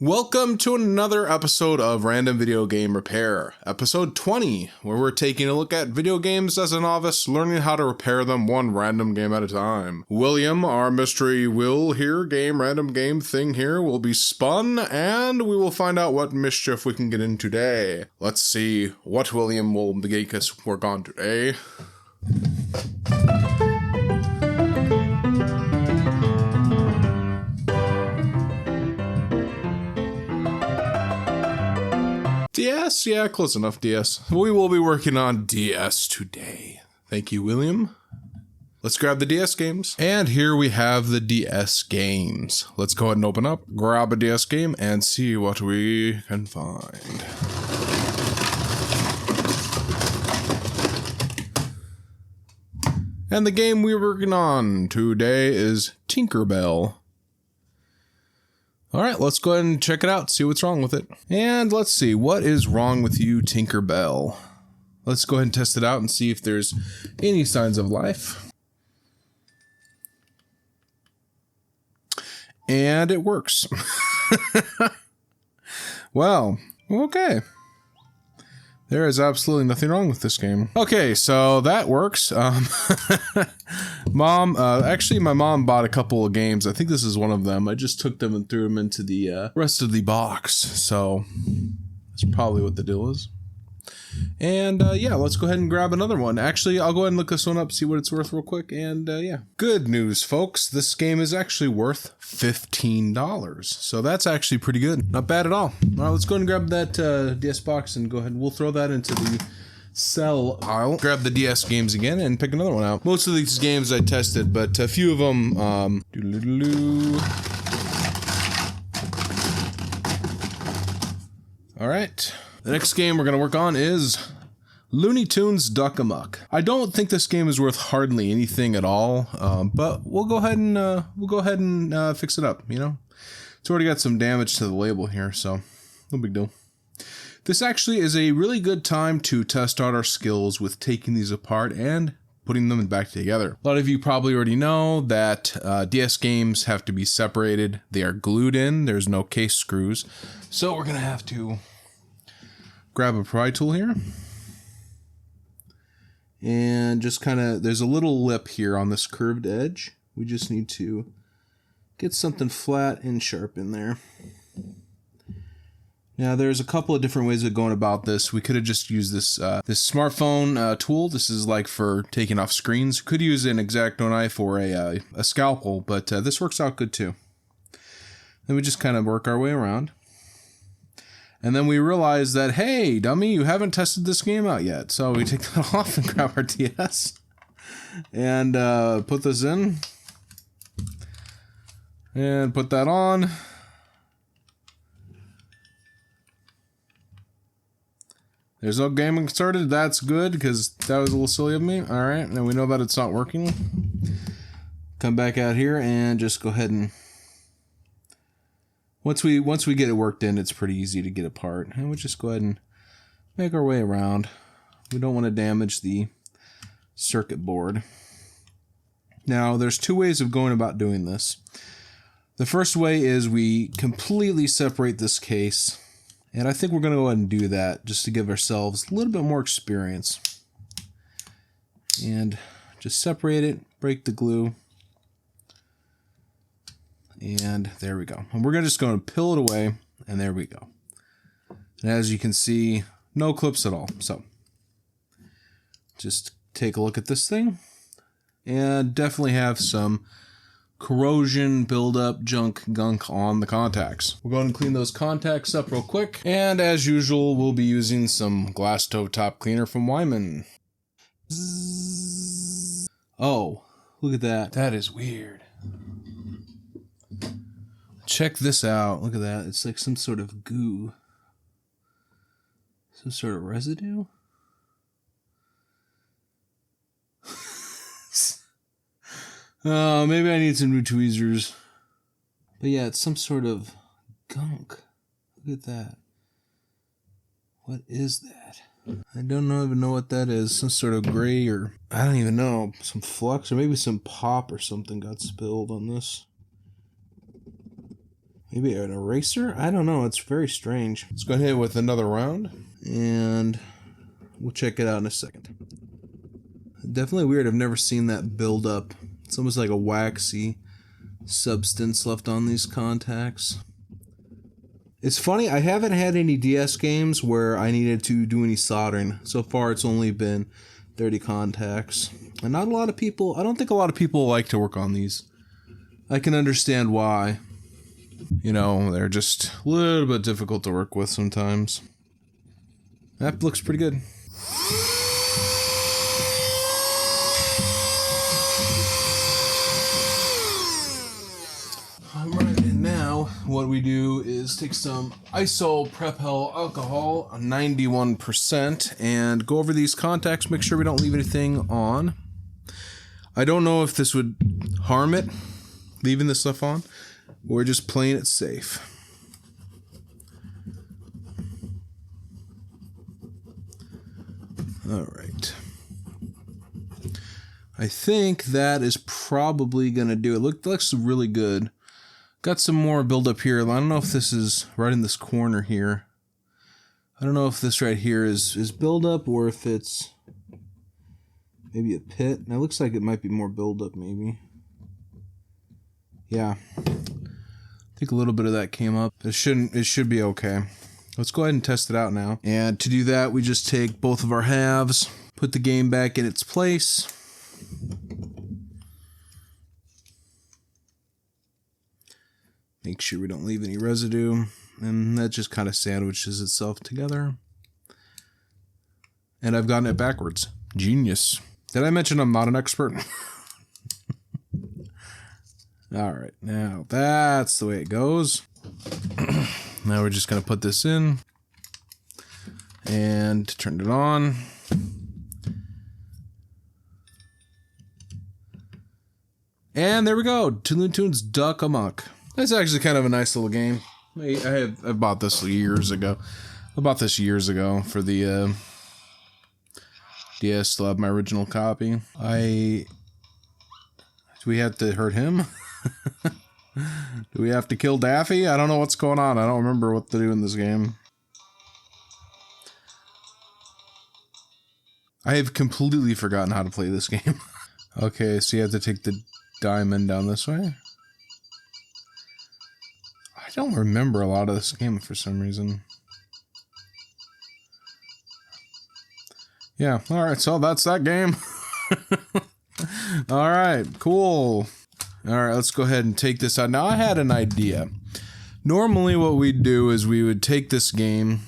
Welcome to another episode of Random Video Game Repair, episode 20, where we're taking a look at video games as a novice, learning how to repair them one random game at a time. William, our mystery random game thing here, will be spun, and we will find out what mischief we can get in today. Let's see what William will make us work on today. DS? Yeah, close enough, DS. We will be working on DS today. Thank you, William. Let's grab the DS games. And here we have the DS games. Let's go ahead and open up, grab a DS game, and see what we can find. And the game we're working on today is Tinkerbell. All right, let's go ahead and check it out, see what's wrong with it. And let's see, what is wrong with you, Tinkerbell? Let's go ahead and test it out and see if there's any signs of life. And it works. Well, okay. There is absolutely nothing wrong with this game. Okay, so that works. Actually, my mom bought a couple of games. I think this is one of them. I just took them and threw them into the rest of the box. So that's probably what the deal is. And yeah, let's go ahead and grab another one. Actually, I'll go ahead and look this one up, see what it's worth real quick. And yeah, good news, folks. This game is actually worth $15. So that's actually pretty good. Not bad at all. All right, let's go ahead and grab that DS box and go ahead and we'll throw that into the sell pile. Grab the DS games again and pick another one out. Most of these games I tested, but a few of them, all right. The next game we're going to work on is Looney Tunes Duck Amuck. I don't think this game is worth hardly anything at all, but we'll go ahead and fix it up, you know? It's already got some damage to the label here, so no big deal. This actually is a really good time to test out our skills with taking these apart and putting them back together. A lot of you probably already know that DS games have to be separated. They are glued in. There's no case screws. So we're going to have to grab a pry tool here. And just kind of, there's a little lip here on this curved edge. We just need to get something flat and sharp in there. Now there's a couple of different ways of going about this. We could have just used this this smartphone tool. This is like for taking off screens. Could use an X-Acto knife or a scalpel, but this works out good too. Then we just kind of work our way around. And then we realize that, hey, dummy, you haven't tested this game out yet. So we take that off and grab our DS and put this in and put that on. There's no gaming started. That's good because that was a little silly of me. All right, now we know that it's not working. Come back out here and just go ahead and once we get it worked in, it's pretty easy to get apart. And we'll just go ahead and make our way around. We don't want to damage the circuit board. Now, there's two ways of going about doing this. The first way is we completely separate this case. And I think we're going to go ahead and do that just to give ourselves a little bit more experience. And just separate it, break the glue. And there we go. And we're just going to peel it away, and there we go. And as you can see, no clips at all. So just take a look at this thing, and definitely have some corrosion, buildup, gunk on the contacts. We'll go ahead and clean those contacts up real quick. And as usual, we'll be using some glass stove top cleaner from Wyman. Oh, look at that. That is weird. Check this out. Look at that. It's like some sort of goo. Some sort of residue? Oh, maybe I need some new tweezers. But yeah, it's some sort of gunk. Look at that. What is that? I don't even know what that is. Some sort of gray or... I don't even know. Some flux or maybe some pop or something got spilled on this. Maybe an eraser? I don't know. It's very strange. Let's go ahead with another round, and we'll check it out in a second. Definitely weird. I've never seen that build up. It's almost like a waxy substance left on these contacts. It's funny, I haven't had any DS games where I needed to do any soldering. So far, it's only been dirty contacts. And not a lot of people, I don't think a lot of people like to work on these. I can understand why. You know, they're just a little bit difficult to work with sometimes. That looks pretty good. Alright, and now what we do is take some isopropyl alcohol, 91%, and go over these contacts, make sure we don't leave anything on. I don't know if this would harm it, leaving this stuff on. We're just playing it safe. Alright. I think that is probably going to do it. Looks really good. Got some more build up here. I don't know if this is right in this corner here. I don't know if this right here is build up or if it's maybe a pit. Now it looks like it might be more build up maybe. Yeah. I think a little bit of that came up. It should be okay. Let's go ahead and test it out now. And to do that, we just take both of our halves, put the game back in its place. Make sure we don't leave any residue. And that just kind of sandwiches itself together. And I've gotten it backwards. Genius. Did I mention I'm not an expert? Alright, now that's the way it goes. Now we're just going to put this in and turn it on. And there we go, Looney Tunes Duck Amuck. That's actually kind of a nice little game. I bought this years ago. I bought this years ago for the DS. Still have my original copy. Do we have to hurt him? Do we have to kill Daffy? I don't know what's going on. I don't remember what to do in this game. I have completely forgotten how to play this game. Okay, so you have to take the diamond down this way. I don't remember a lot of this game for some reason. Yeah, alright, so that's that game. Alright, cool. Alright, let's go ahead and take this out. Now, I had an idea. Normally what we'd do is we would take this game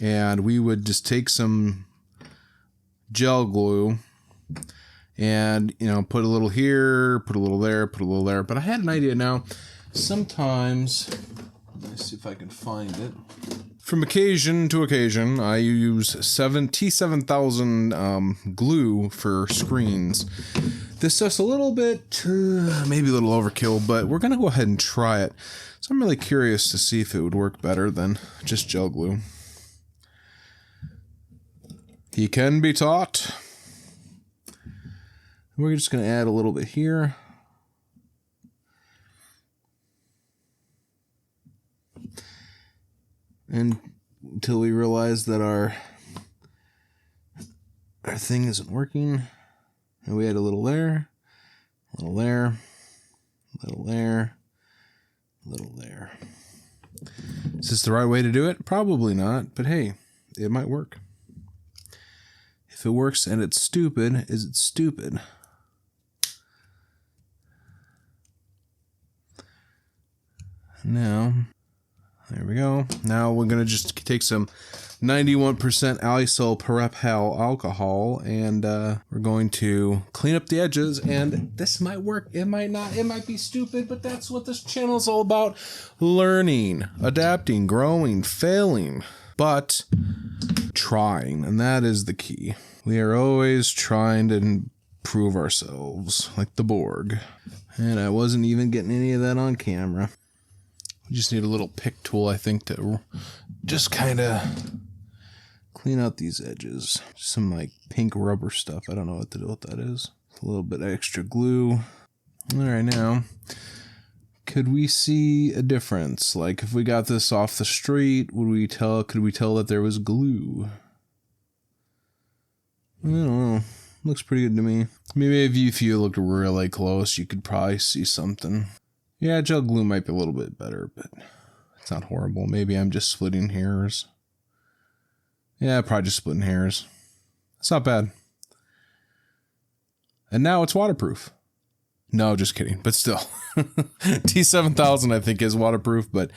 and we would just take some gel glue and, you know, put a little here, put a little there, put a little there. But I had an idea now. Sometimes, let's see if I can find it. From occasion to occasion, I use T7000 glue for screens. This stuff's a little bit, maybe a little overkill, but we're going to go ahead and try it. So I'm really curious to see if it would work better than just gel glue. He can be taught. We're just going to add a little bit here. And until we realize that our thing isn't working. And we add a little there, a little there, a little there, a little there. Is this the right way to do it? Probably not, but hey, it might work. If it works and it's stupid, is it stupid? Now, there we go. Now we're going to just take some 91% isopropyl alcohol and we're going to clean up the edges, and this might work, it might not, it might be stupid, but that's what this channel is all about. Learning, adapting, growing, failing, but trying, and that is the key. We are always trying to improve ourselves, like the Borg. And I wasn't even getting any of that on camera. We just need a little pick tool, I think, to just kind of clean out these edges. Some like pink rubber stuff. I don't know what to do with that is. A little bit extra glue. All right, now could we see a difference? Like if we got this off the street, could we tell that there was glue? I don't know. Looks pretty good to me. Maybe if you looked really close, you could probably see something. Yeah, gel glue might be a little bit better, but it's not horrible. Maybe I'm just splitting hairs. Yeah, probably just splitting hairs. It's not bad. And now it's waterproof. No, just kidding. But still. T7000 I think is waterproof, but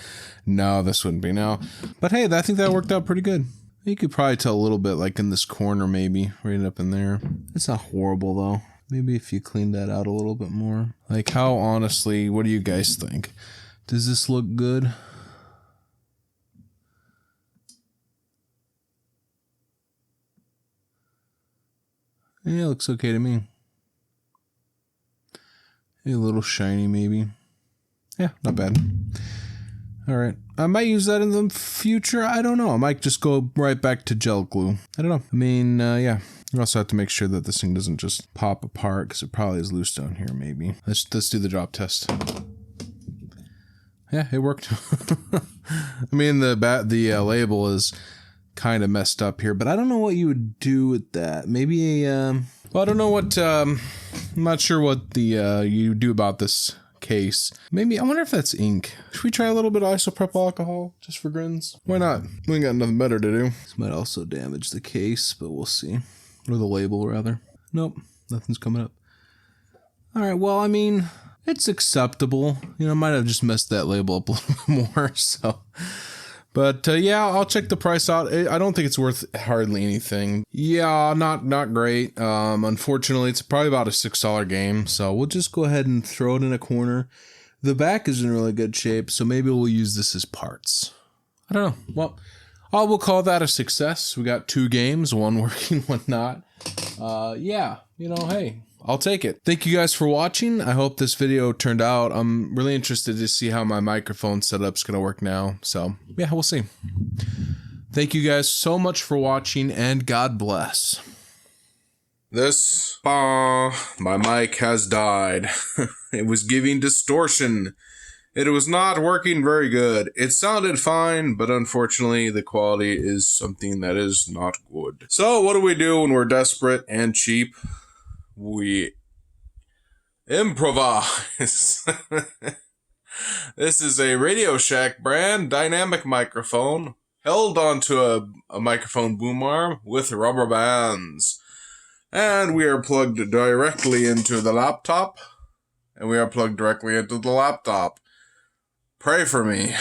no, this wouldn't be now. But hey, I think that worked out pretty good. You could probably tell a little bit like in this corner maybe, right up in there. It's not horrible though. Maybe if you clean that out a little bit more. Like how honestly, what do you guys think? Does this look good? Yeah, it looks okay to me. A little shiny maybe. Yeah, not bad. All right. I might use that in the future. I don't know. I might just go right back to gel glue. I don't know. I mean, yeah. You also have to make sure that this thing doesn't just pop apart because it probably is loose down here maybe. Let's do the drop test. Yeah, it worked. I mean, the label is kind of messed up here, but I don't know what you would do with that. Maybe a well, I don't know what I'm not sure what the you do about this case. Maybe I wonder if that's ink. Should we try a little bit of isopropyl alcohol just for grins? Why not? We ain't got nothing better to do. This might also damage the case, but we'll see. Or the label rather. Nope, nothing's coming up. All right, well, I mean, it's acceptable. You know, I might have just messed that label up a little bit more, so. But yeah, I'll check the price out. I don't think it's worth hardly anything. Yeah, not great. Unfortunately, it's probably about a $6 game, so we'll just go ahead and throw it in a corner. The back is in really good shape, so maybe we'll use this as parts. I don't know. Well, we'll call that a success. We got 2 games, one working, one not. Yeah, you know, hey, I'll take it. Thank you guys for watching. I hope this video turned out. I'm really interested to see how my microphone setup's gonna work now. So yeah, we'll see. Thank you guys so much for watching and God bless. My mic has died. It was giving distortion. It was not working very good. It sounded fine, but unfortunately the quality is something that is not good. So what do we do when we're desperate and cheap? We improvise. This is a Radio Shack brand dynamic microphone held onto a microphone boom arm with rubber bands. And we are plugged directly into the laptop. Pray for me.